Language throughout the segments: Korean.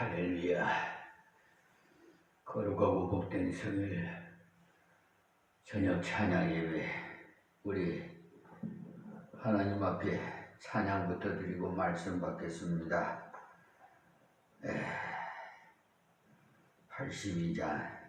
할렐루야. 거룩하고 복된 성일 저녁 찬양 예배, 우리 하나님 앞에 찬양부터 드리고 말씀 받겠습니다. 82장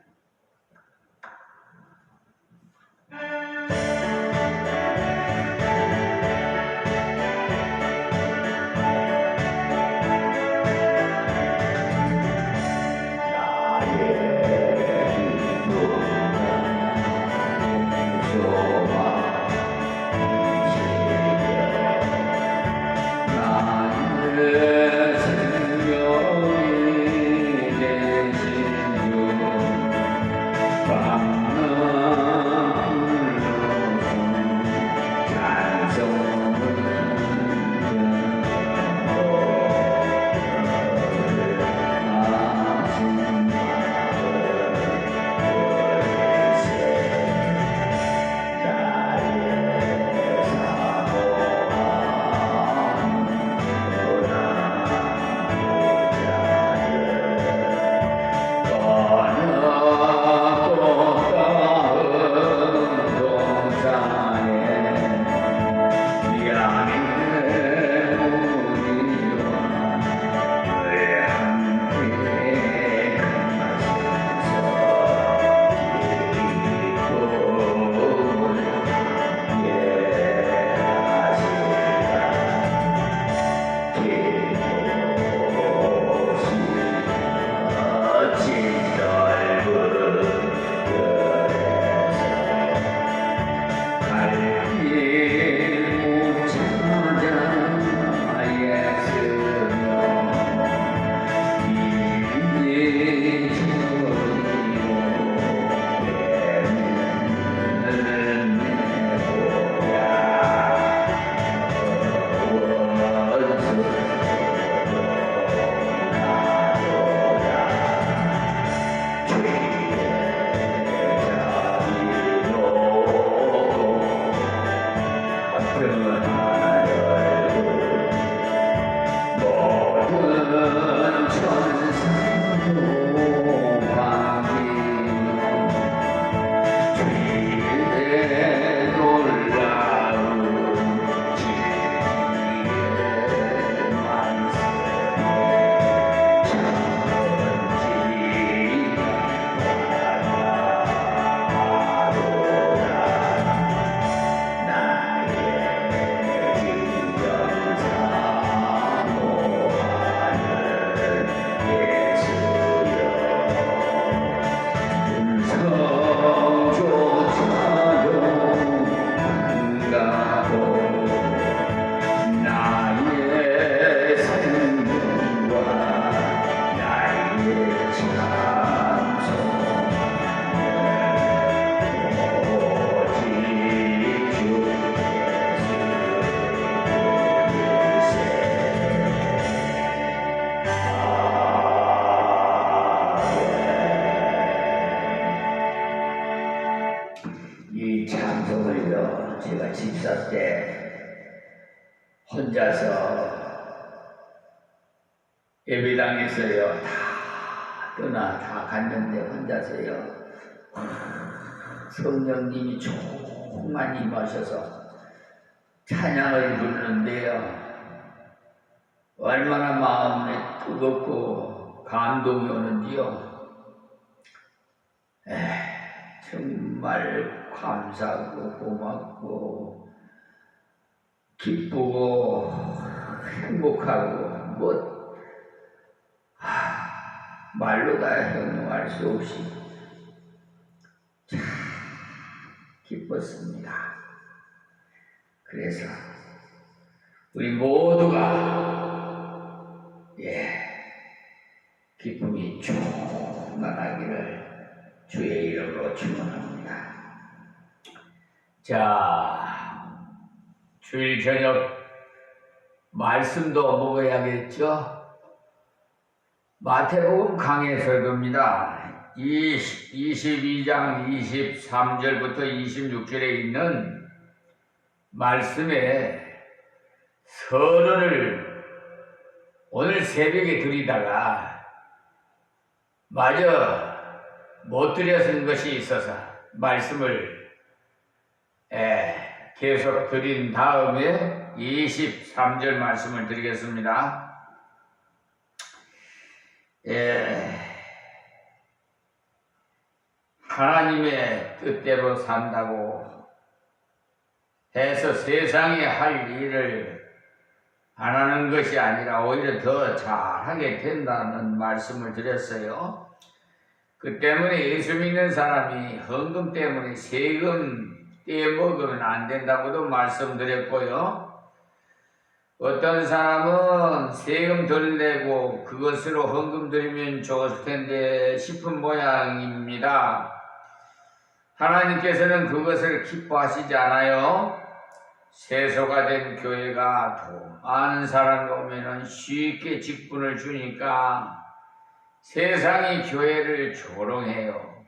제가 집사 때 혼자서 예배당에서요 다 갔는데 혼자서요 성령님이 조금만 임하셔서 찬양을 부르는데요 얼마나 마음에 뜨겁고 감동이 오는지요 정말 감사하고 고맙고 기쁘고 행복하고 말로 다 형용할 수 없이 참 기뻤습니다. 그래서 우리 모두가 기쁨이 충만하기를 주의 이름으로 축원합니다. 자, 주일 저녁 말씀도 먹어야겠죠? 마태복음 강해설교입니다. 22장 23절부터 26절에 있는 말씀에 서론을 오늘 새벽에 드리다가 마저 못 드렸은 것이 있어서 말씀을 계속 드린 다음에 23절 말씀을 드리겠습니다. 하나님의 뜻대로 산다고 해서 세상에 할 일을 안 하는 것이 아니라 오히려 더 잘하게 된다는 말씀을 드렸어요. 그 때문에 예수 믿는 사람이 헌금 때문에 세금 떼먹으면 안 된다고도 말씀드렸고요. 어떤 사람은 세금 덜 내고 그것으로 헌금 드리면 좋을 텐데 싶은 모양입니다. 하나님께서는 그것을 기뻐하시지 않아요. 세소가 된 교회가 더 많은 사람이 오면은 쉽게 직분을 주니까 세상이 교회를 조롱해요.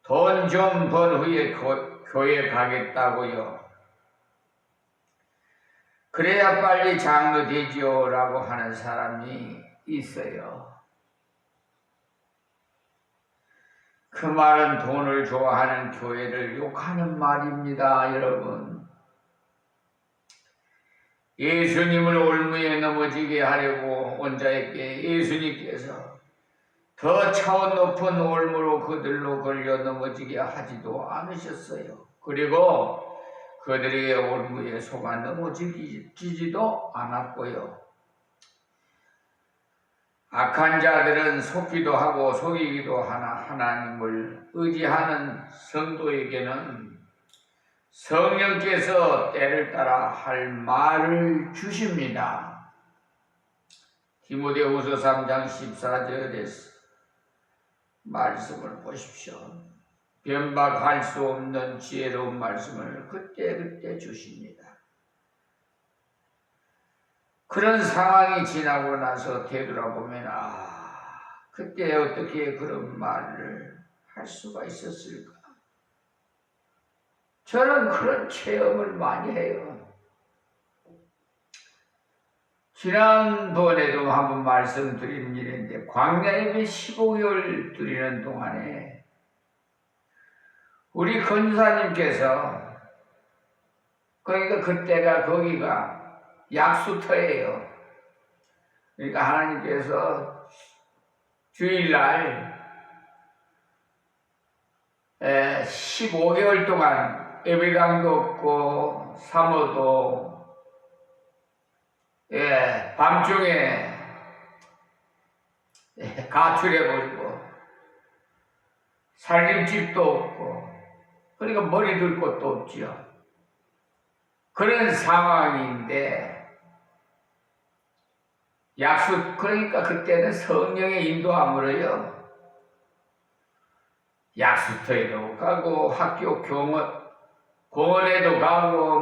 돈 좀 번 후에 교회 가겠다고요. 그래야 빨리 장로 되지요 라고 하는 사람이 있어요. 그 말은 돈을 좋아하는 교회를 욕하는 말입니다, 여러분. 예수님을 올무에 넘어지게 하려고 온 자에게 예수님께서 더 차원 높은 올무로 그들로 걸려 넘어지게 하지도 않으셨어요. 그리고 그들의 올무에 속아 넘어지지도 않았고요. 악한 자들은 속기도 하고 속이기도 하나 하나님을 의지하는 성도에게는 성령께서 때를 따라 할 말을 주십니다. 디모데후서 3장 14절에서 말씀을 보십시오. 변박할 수 없는 지혜로운 말씀을 그때그때 주십니다. 그런 상황이 지나고 나서 되돌아보면 그때 어떻게 그런 말을 할 수가 있었을까? 저는 그런 체험을 많이 해요. 지난번에도 한번 말씀드린 일인데 광야예배 15개월 드리는 동안에 우리 권사님께서 그러니까 그때가 거기가 약수터예요. 그러니까 하나님께서 주일날 15개월 동안 예배당도 없고 사모도 밤중에 가출해버리고 살림집도 없고 그러니까 머리 둘 곳도 없지요. 그런 상황인데 그러니까 그때는 성령의 인도함으로요. 약수터에도 가고 학교 공원에도 가고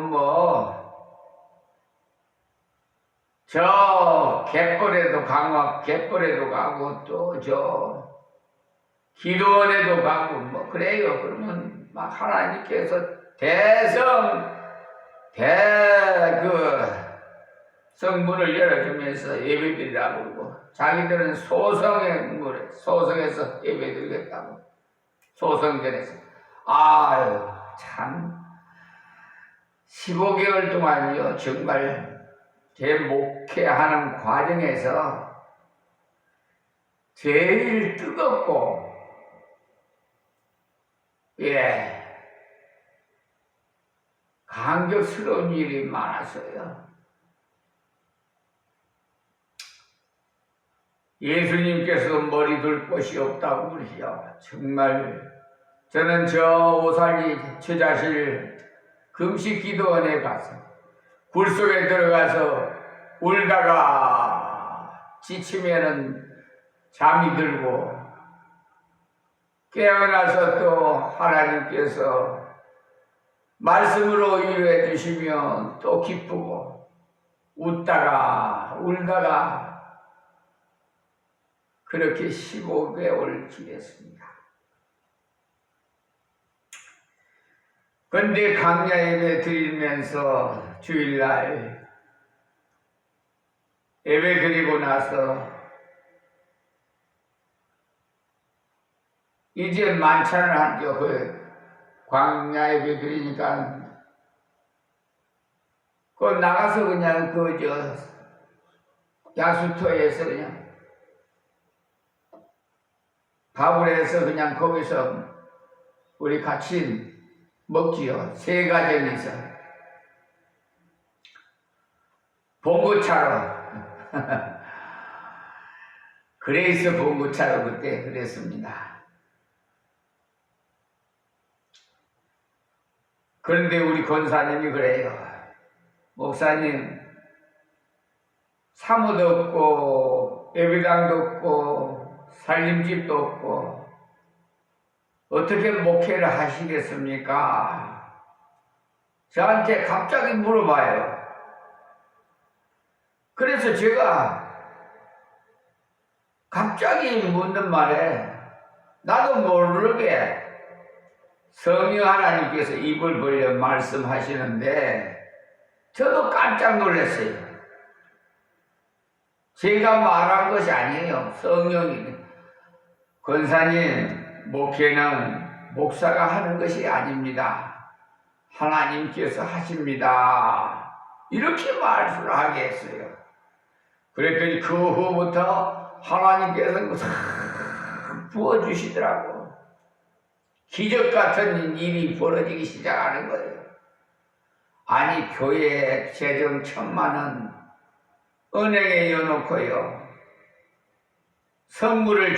저 갯벌에도 가고 또 저 기도원에도 가고 그래요. 그러면 막 하나님께서 성문을 열어주면서 예배드리라고 그러고 자기들은 소성에서 예배드리겠다고 소성전에서 참 15개월 동안요 정말 제 목회하는 과정에서 제일 뜨겁고 감격스러운 일이 많았어요. 예수님께서 머리 둘 곳이 없다고 그러시죠. 정말 저는 저 오살리 처자실 금식 기도원에 가서 굴 속에 들어가서 울다가 지치면은 잠이 들고 깨어나서 또 하나님께서 말씀으로 위로해 주시면 또 기쁘고 웃다가 울다가 그렇게 15개월 지냈습니다. 근데 강야 예배 드리면서 주일날 예배 드리고 나서 이제 만찬을 한죠. 그 광야에 베드리니까 그 나가서 그냥 야수터에서 그냥 밥을 해서 그냥 거기서 우리 같이 먹지요. 세 가정에서 봉구차로 그레이스 봉구차로 그때 그랬습니다. 그런데 우리 권사님이 그래요. 목사님, 사무도 없고 예배당도 없고 살림집도 없고 어떻게 목회를 하시겠습니까? 저한테 갑자기 물어봐요. 그래서 제가 갑자기 묻는 말에 나도 모르게 성령 하나님께서 입을 벌려 말씀하시는데 저도 깜짝 놀랐어요. 제가 말한 것이 아니에요. 성령이. 권사님, 목회는 목사가 하는 것이 아닙니다. 하나님께서 하십니다. 이렇게 말씀을 하게 했어요. 그랬더니 그 후부터 하나님께서 싹 부어주시더라고. 기적 같은 일이 벌어지기 시작하는 거예요. 아니, 교회에 재정 1,000만 원 은행에 넣어놓고요. 선물을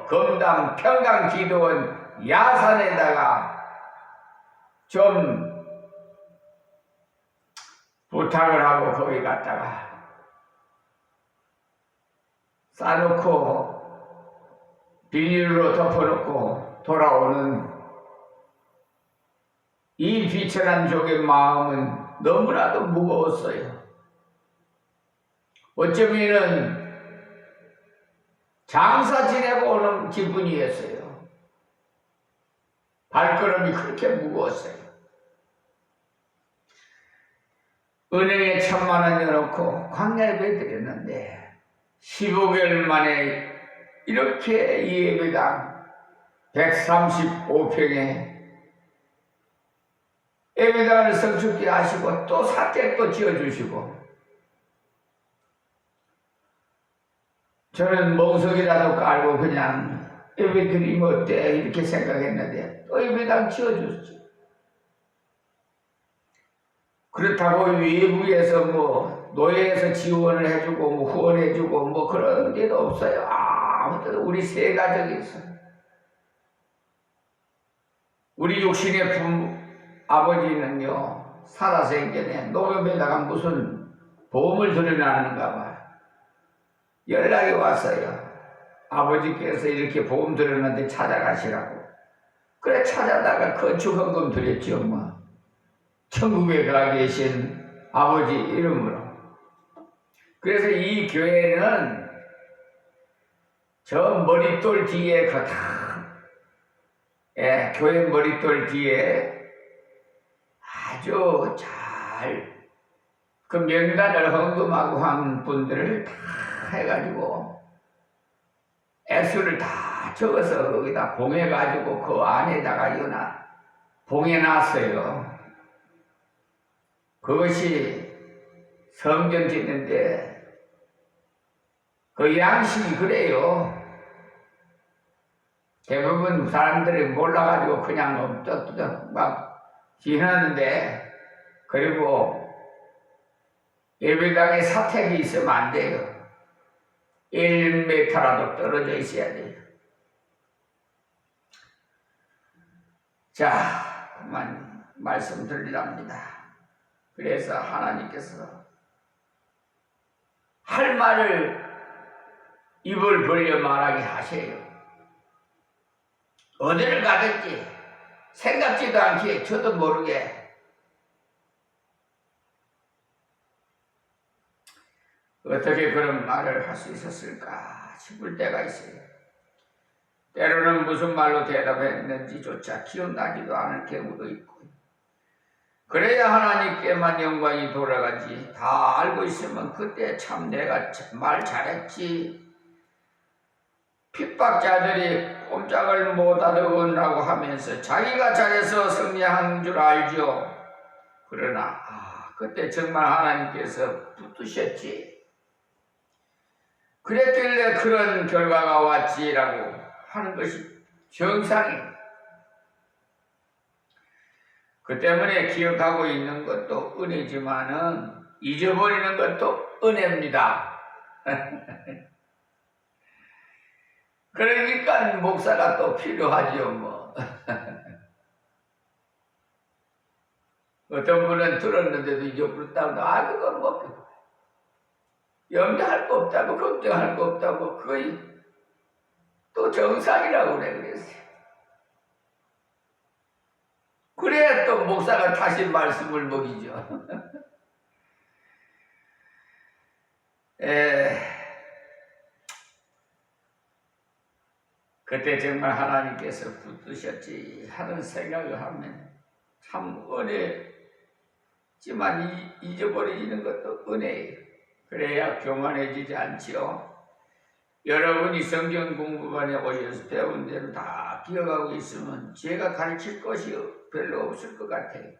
금당 평강 기도원 야산에다가 좀 부탁을 하고 거기 갔다가 싸놓고 비닐로 덮어놓고 돌아오는 이 비천한 종의 마음은 너무나도 무거웠어요. 어쩌면은 장사 지내고 오는 기분이었어요. 발걸음이 그렇게 무거웠어요. 은행에 1,000만 원 넣어놓고 광야에 배드렸는데 15개월 만에 이렇게 예배당 135평에 예배당을 성축케 하시고 또 사택도 지어주시고 저는 멍석이라도 깔고 그냥 예배 드리면 어때 이렇게 생각했는데 또 예배당 지어줬죠. 그렇다고 외부에서 노예에서 지원을 해주고 후원해주고 그런 데도 없어요. 아무튼 우리 세 가족에서 우리 육신의 아버지는요 살아서 인전에 농협에다가 무슨 보험을 들여놨는가 봐. 연락이 왔어요. 아버지께서 이렇게 보험 들였는데 찾아가시라고. 그래 찾아다가 건축헌금 드렸죠. 천국에 가 계신 아버지 이름으로. 그래서 이 교회는 저 머릿돌 뒤에 교회 머릿돌 뒤에 아주 잘 그 명단을 헌금하고 한 분들을 다 해가지고 액수를 다 적어서 거기다 봉해가지고 그 안에다가 봉해놨어요. 그것이 성전 짓는데 그 양식이 그래요. 대부분 사람들이 몰라가지고 그냥 엄떡떡 막 지나는데 그리고 예배당에 사택이 있으면 안 돼요. 1m라도 떨어져 있어야 돼요. 자, 그만 말씀드리랍니다. 그래서 하나님께서 할 말을 입을 벌려 말하게 하세요. 어디를 가든지 생각지도 않게 저도 모르게 어떻게 그런 말을 할 수 있었을까 싶을 때가 있어요. 때로는 무슨 말로 대답했는지조차 기억나지도 않을 경우도 있고 그래야 하나님께만 영광이 돌아가지 다 알고 있으면 그때 참 내가 말 잘했지 핍박자들이 꼼짝을 못하더군다고 하면서 자기가 잘해서 승리한 줄 알죠. 그러나 그때 정말 하나님께서 붙드셨지. 그랬길래 그런 결과가 왔지라고 하는 것이 정상이에요. 그 때문에 기억하고 있는 것도 은혜지만은 잊어버리는 것도 은혜입니다. 그러니까 목사가 또 필요하죠, 뭐. 어떤 분은 들었는데도 잊어버렸다고, 그건 뭐, 염려할 거 없다고, 걱정할 거 없다고, 거의 또 정상이라고 그랬어요. 그래야 또 목사가 다시 말씀을 먹이죠. 그때 정말 하나님께서 붙드셨지 하는 생각을 하면 참 은혜지만 잊어버리는 것도 은혜예요. 그래야 교만해지지 않지요. 여러분이 성경 공부반에 오셔서 배운 대로 다 기억하고 있으면 제가 가르칠 것이 별로 없을 것 같아요.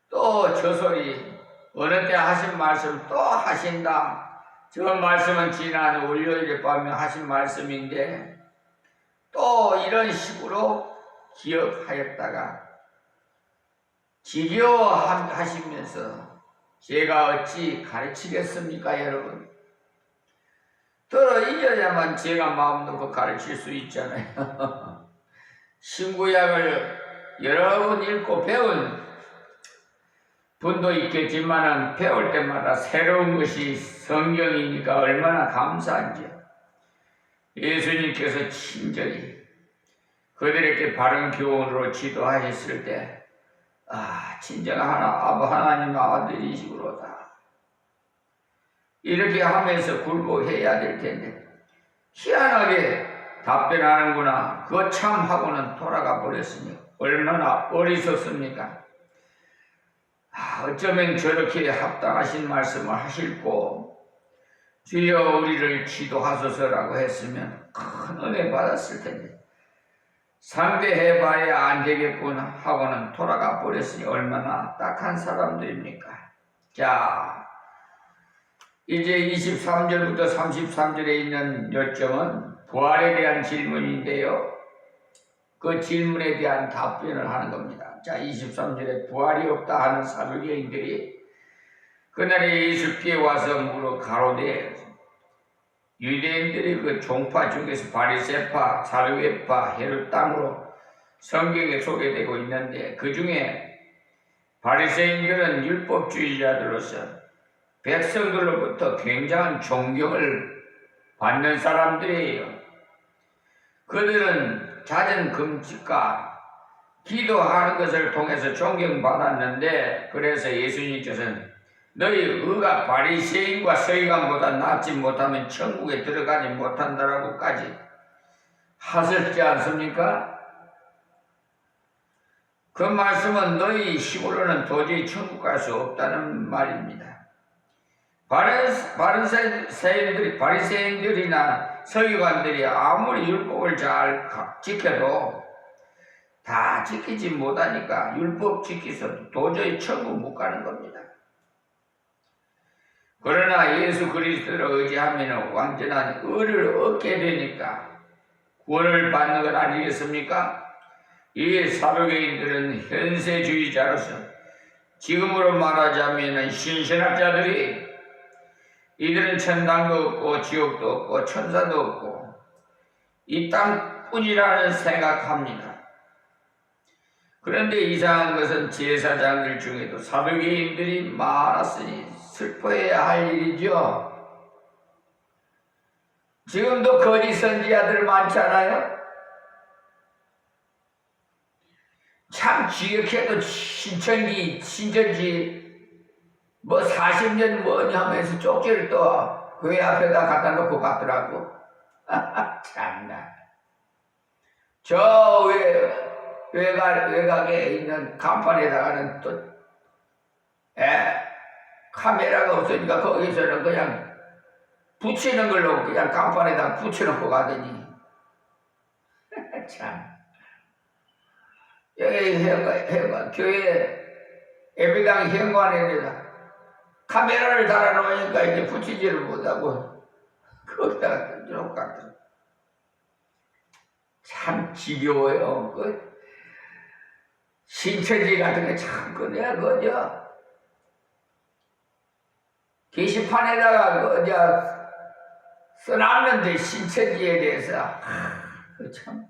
또 저 소리 어느 때 하신 말씀 또 하신다. 저 말씀은 지난 월요일에 밤에 하신 말씀인데 또 이런 식으로 기억하였다가 지겨워하시면서 제가 어찌 가르치겠습니까, 여러분? 들어 잊어야만 제가 마음 놓고 가르칠 수 있잖아요. 신구약을 여러 번 읽고 배운 분도 있겠지만 배울 때마다 새로운 것이 성경이니까 얼마나 감사한지. 예수님께서 친절히 그들에게 바른 교훈으로 지도하셨을 때 진정한 하나님 아들이시구로다. 이렇게 하면서 굴복해야 될 텐데 희한하게 답변하는구나. 그거 참 하고는 돌아가 버렸으니 얼마나 어리석습니까? 어쩌면 저렇게 합당하신 말씀을 하실고 주여 우리를 지도하소서라고 했으면 큰 은혜 받았을 텐데 상대해봐야 안 되겠구나 하고는 돌아가 버렸으니 얼마나 딱한 사람들입니까? 자, 이제 23절부터 33절에 있는 요점은 부활에 대한 질문인데요. 그 질문에 대한 답변을 하는 겁니다. 자, 23절에 부활이 없다 하는 사두개인들이 그날에 예수께 와서 물어 가로되 유대인들이 그 종파 중에서 바리새파, 사두개파, 헤롯 땅으로 성경에 소개되고 있는데 그 중에 바리새인들은 율법주의자들로서 백성들로부터 굉장한 존경을 받는 사람들이에요. 그들은 잦은 금식과 기도하는 것을 통해서 존경받았는데 그래서 예수님께서는 너희 의가 바리새인과 서기관보다 낫지 못하면 천국에 들어가지 못한다라고까지 하셨지 않습니까? 그 말씀은 너희 힘으로는 도저히 천국 갈 수 없다는 말입니다. 바리새인들이나 서기관들이 아무리 율법을 잘 지켜도 다 지키지 못하니까 율법 지키서도 도저히 천국 못 가는 겁니다. 그러나 예수 그리스도를 의지하면 완전한 의를 얻게 되니까 구원을 받는 것 아니겠습니까? 이 사두개인들은 현세주의자로서 지금으로 말하자면 신신학자들이 이들은 천당도 없고 지옥도 없고 천사도 없고 이 땅뿐이라는 생각합니다. 그런데 이상한 것은 제사장들 중에도 사두개인들이 많았으니 슬퍼해야 할 일이죠. 지금도 거짓 선지자들 많잖아요. 참 지역해도 신천지 뭐 40년 뭐니 하면서 쪽지를 또 교회 앞에다 갖다 놓고 갔더라고. 참나. 저 외곽에 있는 간판에다가는 또 카메라가 없으니까 거기서는 그냥 붙이는 걸로 그냥 간판에다 붙여놓고 가더니 참. 여기 교회 예배당 현관에다가 카메라를 달아놓으니까 이제 붙이지를 못하고 거기다가 던져놓고 갔더니 참 지겨워요. 그 신천지 같은 게 참 그냥 그저 게시판에다가 그저 써놨는데 신천지에 대해서 그 참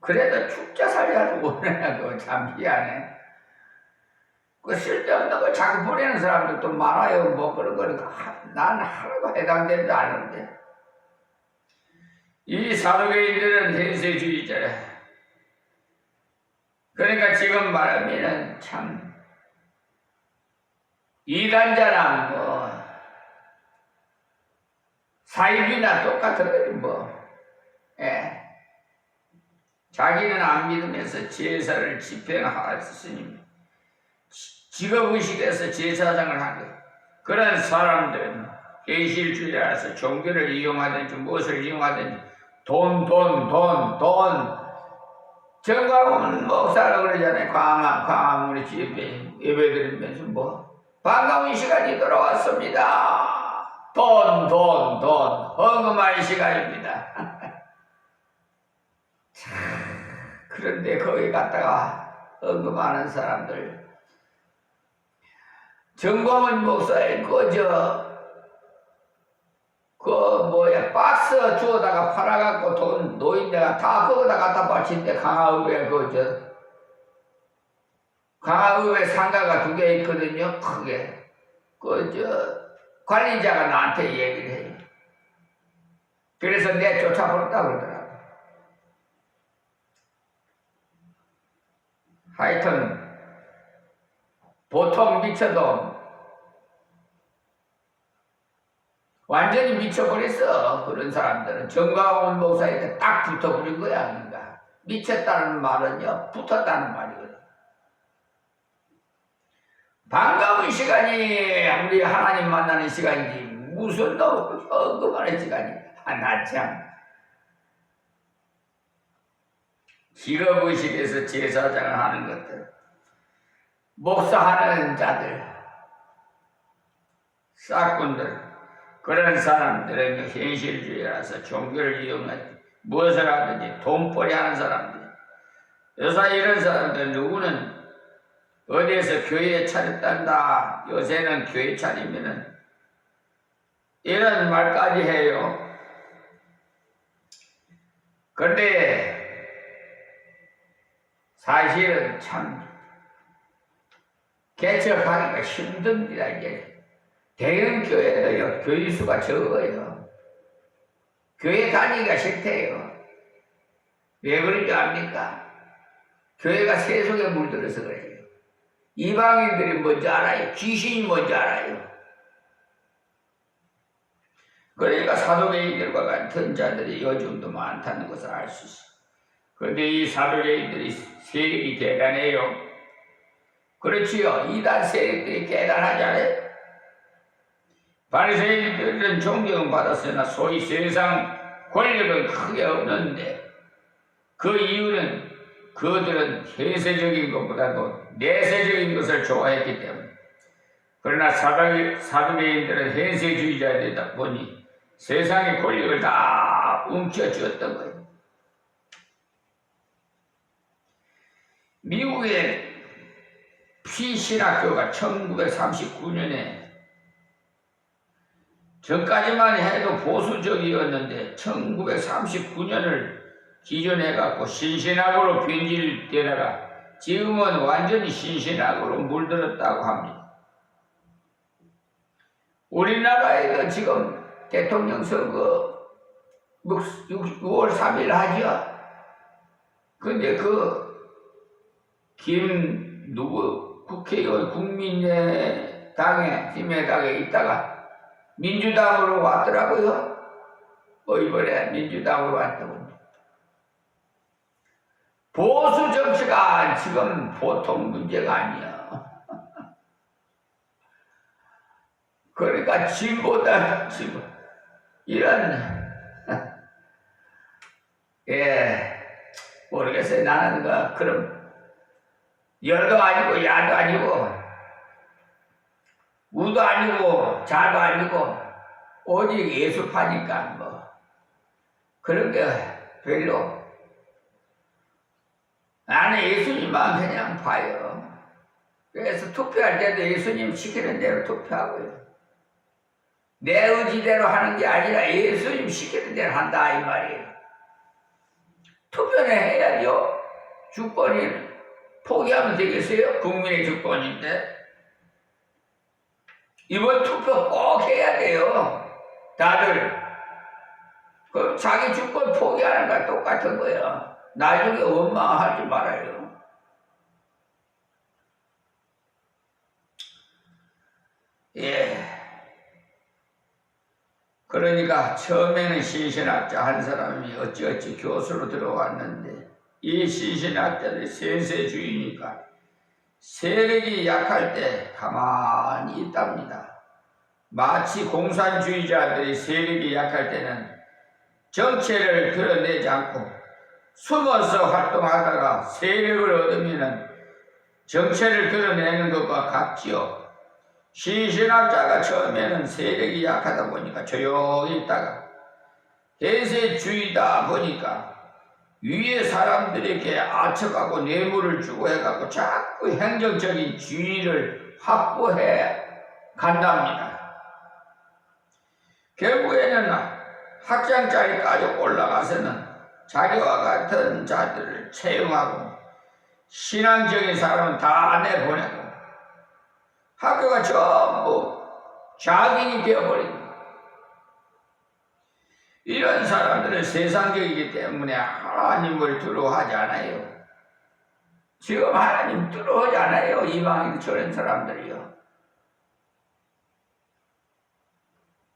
그래도 축자 살려도 못해. 그거 참 희한해. 그 쓸데없는 거 자꾸 보내는 사람들도 많아요. 뭐 그런 거는 난 하나도 해당되지 않는데. 이 사도계인들은 현세주의자래. 그러니까 지금 말하면은 참 이단자나 뭐 사입이나 똑같은 거지 뭐. 예. 자기는 안 믿으면서 제사를 집행하였으니 직업의식에서 제사장을 하고 그런 사람들은 계실주의라서 종교를 이용하든지 무엇을 이용하든지 돈 정광훈 목사라고 그러잖아요. 광화문에 예배 드리면서 뭐 반가운 시간이 돌아왔습니다. 돈 헌금할 시간입니다. 그런데 거기 갔다가 헌금하는 사람들 정광훈 목사의 박스 주워다가 팔아갖고 돈 노인네가 다 거기다 갖다 바친데 강화읍에 상가가 2개 있거든요. 크게 관리자가 나한테 얘기를 해요. 그래서 내 쫓아버렸다고 그러더라고. 하여튼 보통 미쳐도 완전히 미쳐버렸어. 그런 사람들은 정광훈 목사한테 딱 붙어버린 거야. 그러니까 미쳤다는 말은요 붙었다는 말이거든. 반가운 시간이 우리 하나님 만나는 시간이지 무슨 너무 헌금하는 시간이. 나 참 직업의식에서 제사장을 하는 것들, 목사하는 자들, 싹군들, 그런 사람들은 현실주의라서 종교를 이용하지 무엇을 하든지 돈벌이 하는 사람들. 요새 이런 사람들 누구는 어디에서 교회 차렸단다. 요새는 교회 차리면은 이런 말까지 해요. 그런데 사실은 참 개척하기가 힘듭니다. 이게 대형 교회도요 교인수가 적어요. 교회 다니기가 싫대요. 왜 그런지 압니까? 교회가 세속에 물들어서 그래요. 이방인들이 뭔지 알아요. 귀신이 뭔지 알아요. 그러니까 사도계인들과 같은 자들이 요즘도 많다는 것을 알 수 있어요. 그런데 이 사도계인들이 세력이 대단해요. 그렇지요. 이단 세력들이 대단하잖아요. 바리새인들은 존경은 받았으나 소위 세상 권력은 크게 없는데 그 이유는 그들은 현세적인 것보다도 내세적인 것을 좋아했기 때문에. 그러나 사도계인들은 현세주의자들이다 보니 세상의 권력을 다 움켜쥐었던 거예요. 미국의 피신학교가 1939년에 전까지만 해도 보수적이었는데 1939년을 기준해갖고 신신학으로 변질되다가 지금은 완전히 신신학으로 물들었다고 합니다. 우리나라에도 지금 대통령 선거 6월 3일 하죠. 근데 국회의원 국민의당에 힘에당에 있다가 민주당으로 왔더라고요. 이번에 민주당으로 왔다고. 보수 정치가 지금 보통 문제가 아니야. 그러니까 진보다 진보 이런 모르겠어요. 나는 그럼 열도 아니고 야도 아니고 우도 아니고 자도 아니고 오직 예수파니까 뭐 그런 게 별로. 나는 예수님만 그냥 봐요. 그래서 투표할 때도 예수님 시키는 대로 투표하고요. 내 의지대로 하는 게 아니라 예수님 시키는 대로 한다 이 말이에요. 투표는 해야죠. 주권이 포기하면 되겠어요? 국민의 주권인데. 이번 투표 꼭 해야 돼요. 다들. 그럼 자기 주권 포기하는 거랑 똑같은 거예요. 나중에 원망하지 말아요. 그러니까 처음에는 신신학자 한 사람이 어찌어찌 교수로 들어왔는데 이 신신학자들이 세세주의니까 세력이 약할 때 가만히 있답니다. 마치 공산주의자들이 세력이 약할 때는 정체를 드러내지 않고 숨어서 활동하다가 세력을 얻으면 정체를 드러내는 것과 같지요. 신신학자가 처음에는 세력이 약하다 보니까 조용히 있다가 대세주의다 보니까 위에 사람들에게 아첨하고 뇌물을 주고 해갖고 자꾸 행정적인 지위를 확보해 간답니다. 결국에는 학장자리까지 올라가서는 자기와 같은 자들을 채용하고 신앙적인 사람은 다 내보내고 학교가 전부 자gin이 되어버립니다. 이런 사람들은 세상적이기 때문에 하나님을 두려워하지 않아요. 지금 하나님 두려워하지 않아요. 이방인 저런 사람들이요.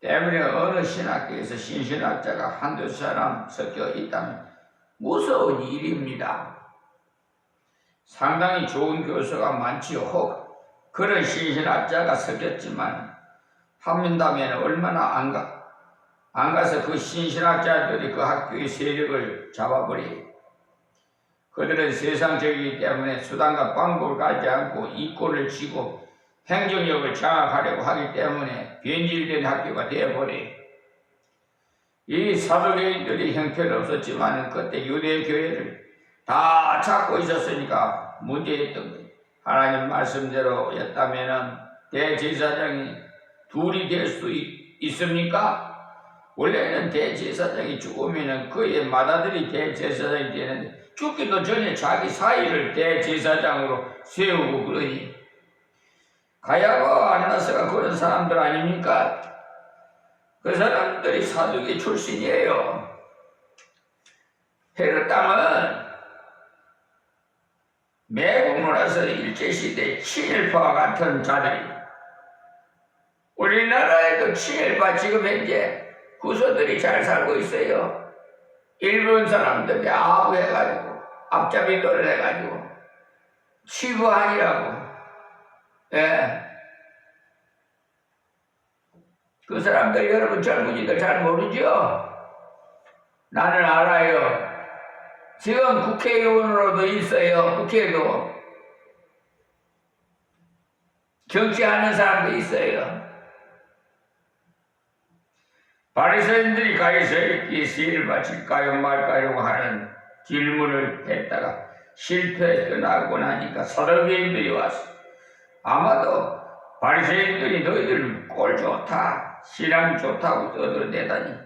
때문에 어느 신학교에서 신신학자가 한두 사람 섞여 있다면 무서운 일입니다. 상당히 좋은 교수가 많지요. 혹 그런 신신학자가 섞였지만 한민담에는 얼마나 안 가서 그 신신학자들이 그 학교의 세력을 잡아버려요. 그들은 세상적이기 때문에 수단과 방법을 가지 않고 이권을 쥐고 행정력을 장악하려고 하기 때문에 변질된 학교가 되어버려요. 이 사도교인들이 형편없었지만 그때 유대교회를 다 잡고 있었으니까 문제였던 거예요. 하나님 말씀대로였다면 대제사장이 둘이 될 수 있습니까? 원래는 대제사장이 죽으면 그의 맏아들이 대제사장이 되는데 죽기도 전에 자기 사위를 대제사장으로 세우고 그러니 가야바 안나스가 그런 사람들 아닙니까? 그 사람들이 사두개 출신이에요. 헤롯 땅은 매국노 나서 일제시대 친일파와 같은 자들이 우리나라에도 친일파 지금 현재 구소들이 잘 살고 있어요. 일본 사람들이 아부해가지고 앞잡이 노래를 해가지고 치부한이라고. 그 사람들 여러분 젊은이들 잘 모르죠? 나는 알아요. 지금 국회의원으로도 있어요. 국회도 정치하는 사람도 있어요. 바리새인들이 가이사에게 세를 바칠까요 말까요 하는 질문을 했다가 실패해 떠나고 나니까 사도교인들이 왔어. 아마도 바리새인들이 너희들 꼴 좋다, 신앙 좋다고 떠들어대다니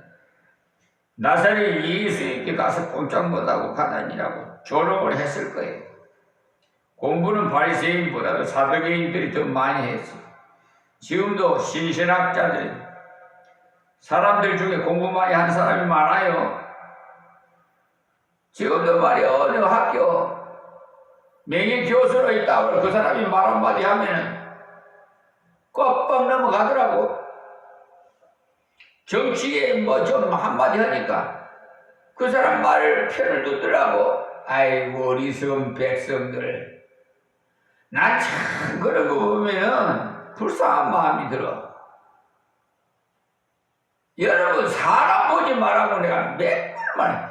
나사렛 예수에게 가서 꼼짝 못하고 가다니라고 조롱을 했을 거예요. 공부는 바리새인보다도 사도교인들이 더 많이 했어. 지금도 신신학자들이 사람들 중에 공부 많이 한 사람이 많아요. 지금도 말이야 어느 학교 명예교수로 있다고 그 사람이 말 한마디 하면은 꽉꽉 넘어가더라고. 정치에 뭐 좀 한마디 하니까 그 사람 말 편을 듣더라고. 아이고 어리석은 백성들. 난 참 그런 거 보면은 불쌍한 마음이 들어. 여러분 사람 보지 말라고 내가 맨날 말해.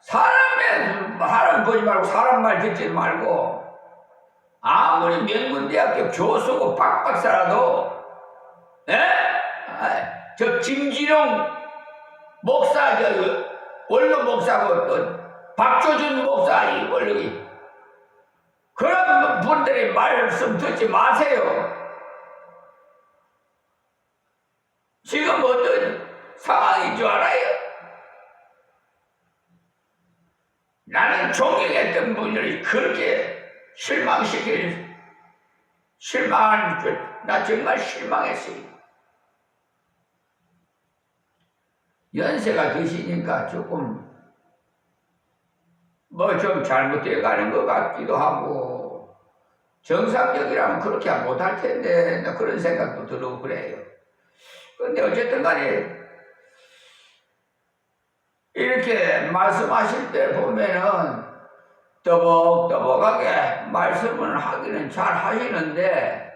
사람 보지 말고 사람 말 듣지 말고 아무리 명문대학교 교수고 박박사라도 저 김진용 목사 원로 목사고 또 박조준 목사 이 원로기 그런 분들의 말씀 듣지 마세요. 지금 어떤 상황인 줄 알아요? 나는 존경했던 분들이 그렇게 나 정말 실망했어요. 연세가 드시니까 조금 뭐 좀 잘못되어 가는 것 같기도 하고 정상적이라면 그렇게 못할 텐데 그런 생각도 들고 그래요. 근데 어쨌든 간에 이렇게 말씀하실 때 보면은 떠벅떠벅하게 말씀을 하기는 잘 하시는데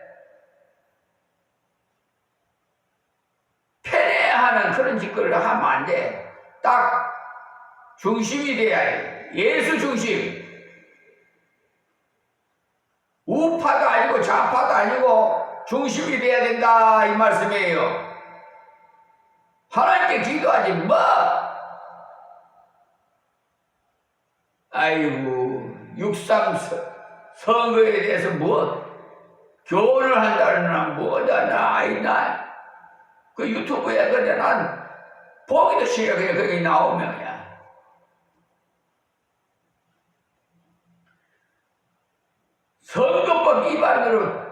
편애하는 그런 짓거리를 하면 안 돼. 딱 중심이 돼야 해. 예수 중심. 우파도 아니고 좌파도 아니고 중심이 돼야 된다 이 말씀이에요. 하나님께 기도하지 뭐. 아이고 6.3 선거에 대해서 뭐 교훈을 한다나 뭐다나 아이나 그 유튜브에 그래 난 보기도 싫어. 그냥 거기 나오면 선거법 위반으로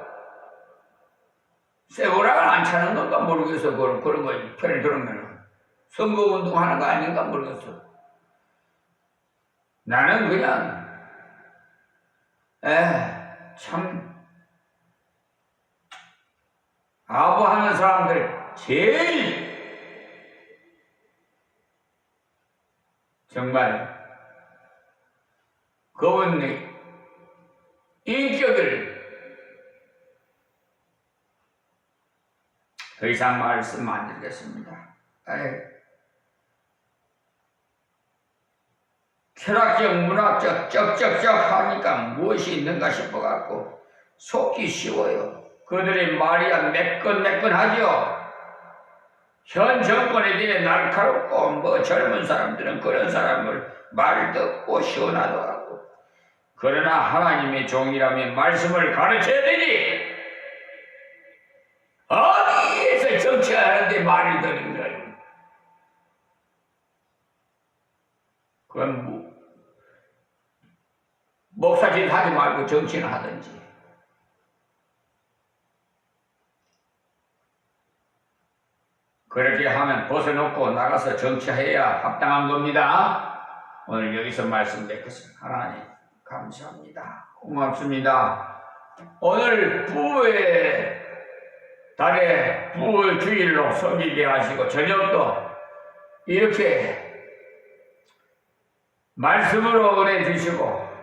세고락을 안 차는 건가 모르겠어. 그런 거 편을 들으면 선거운동 하는 거 아닌가 모르겠어. 나는 그냥 참 아부하는 사람들 제일 정말 그분의 인격을 더 이상 말씀 안 드리겠습니다. 철학적, 문학적, 쩍쩍쩍 하니까 무엇이 있는가 싶어갖고 속기 쉬워요. 그들의 말이야 매끈매끈하죠. 현 정권에 대해 날카롭고 뭐 젊은 사람들은 그런 사람을 말 듣고 시원하더라고. 그러나 하나님의 종이라면 말씀을 가르쳐야 되지. 어디에서 정치하는데 말을 듣는 거예요. 그건 목사짓 하지 말고 정치는 하든지. 그렇게 하면 벗어놓고 나가서 정치해야 합당한 겁니다. 오늘 여기서 말씀 뵙겠습니다. 하나님 감사합니다. 고맙습니다. 오늘 부부의 달에 부부 주일로 섬기게 하시고 저녁도 이렇게 말씀으로 은혜 주시고